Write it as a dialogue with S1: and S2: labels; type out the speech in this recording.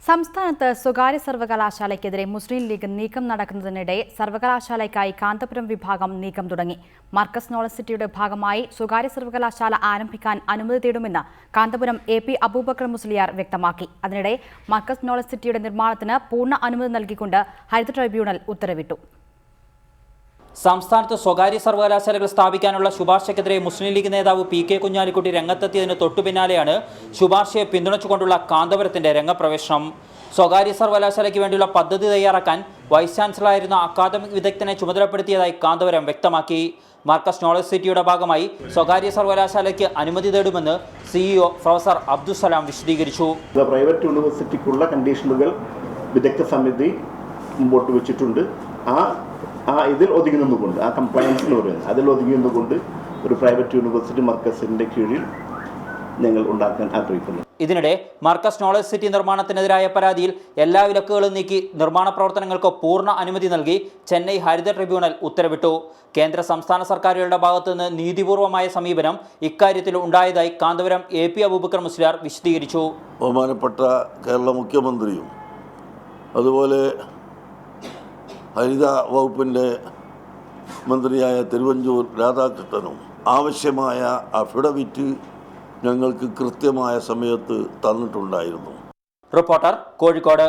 S1: സംസ്ഥാനത്ത് സ്വകാര്യ സർവകലാശാലയ്ക്കെതിരെ മുസ്ലിം ലീഗ് നീക്കം നടക്കുന്നതിനിടെ സർവകലാശാലയ്ക്കായി കാന്തപുരം വിഭാഗം നീക്കം തുടങ്ങി. മർക്കസ് നോളജ് സിറ്റിയുടെ ഭാഗമായി സ്വകാര്യ സർവകലാശാല ആരംഭിക്കാൻ അനുമതി തേടുമെന്ന് കാന്തപുരം AP അബൂബക്കർ മുസ്ലിയാർ വ്യക്തമാക്കി. അതിനിടെ മർക്കസ് നോളജ് സിറ്റിയുടെ നിർമ്മാണത്തിന് പൂർണ്ണ അനുമതി നൽകിക്കൊണ്ട് ഹരിത ട്രൈബ്യൂണൽ ഉത്തരവിട്ടു.
S2: സംസ്ഥാനത്ത് സ്വകാര്യ സർവകലാശാലകൾ സ്ഥാപിക്കാനുള്ള ശുപാർശയ്ക്കെതിരെ മുസ്ലിം ലീഗ് നേതാവ് PK കുഞ്ഞാലിക്കുട്ടി രംഗത്തെത്തിയതിന് തൊട്ടുപിന്നാലെയാണ് ശുപാർശയെ പിന്തുണച്ചുകൊണ്ടുള്ള കാന്തപുരത്തിന്റെ രംഗപ്രവേശനം. സ്വകാര്യ സർവകലാശാലയ്ക്ക് വേണ്ടിയുള്ള പദ്ധതി തയ്യാറാക്കാൻ വൈസ് ചാൻസലറായിരുന്ന അക്കാദമിക് വിദഗ്ധനെ ചുമതലപ്പെടുത്തിയതായി കാന്തപുരം വ്യക്തമാക്കി. മർക്കസ് നോളജ് സിറ്റിയുടെ ഭാഗമായി സ്വകാര്യ സർവകലാശാലയ്ക്ക് അനുമതി തേടുമെന്ന് CEO പ്രൊഫസർ അബ്ദുസലാം വിശദീകരിച്ചു.
S3: പ്രൈവറ്റ് യൂണിവേഴ്സിറ്റിക്കുള്ള കണ്ടീഷനുകൾ വിദഗ്ധ സമിതി മുമ്പോട്ട് വെച്ചിട്ടുണ്ട്. ഇതിൽ ഒതുങ്ങി നിന്നുകൊണ്ട് കംപ്ലയൻസ് എന്ന് പറയുന്നത് അതിൽ ഒതുങ്ങി നിന്നുകൊണ്ട് ഒരു പ്രൈവറ്റ് യൂണിവേഴ്സിറ്റി മർക്കസിന്റെ കീഴിൽ ഞങ്ങൾ ഉണ്ടാക്കാൻ ആഗ്രഹിക്കുന്നു.
S2: ഇതിനിടെ മർക്കസ് നോളജ് സിറ്റി നിർമ്മാണത്തിനെതിരായ പരാതിയിൽ എല്ലാ വിലക്കുകളും നീക്കി നിർമ്മാണ പ്രവർത്തനങ്ങൾക്ക് പൂർണ്ണ അനുമതി നൽകി ചെന്നൈ ഹരിത ട്രിബ്യൂണൽ ഉത്തരവിട്ടു. കേന്ദ്ര സംസ്ഥാന സർക്കാരുകളുടെ ഭാഗത്തുനിന്ന് നീതിപൂർവമായ സമീപനം ഇക്കാര്യത്തിൽ ഉണ്ടായതായി കാന്തപുരം AP അബൂബക്കർ മുസ്ലിയാർ വിശദീകരിച്ചു.
S4: ബഹുമാനപ്പെട്ട കേരള മുഖ്യമന്ത്രിയും അതുപോലെ ഹരിത വകുപ്പിൻ്റെ മന്ത്രിയായ തിരുവഞ്ചൂർ രാധാകൃഷ്ണനും ആവശ്യമായ അഫിഡവിറ്റ് ഞങ്ങൾക്ക് കൃത്യമായ സമയത്ത് തന്നിട്ടുണ്ടായിരുന്നു.
S2: റിപ്പോർട്ടർ കോഴിക്കോട്.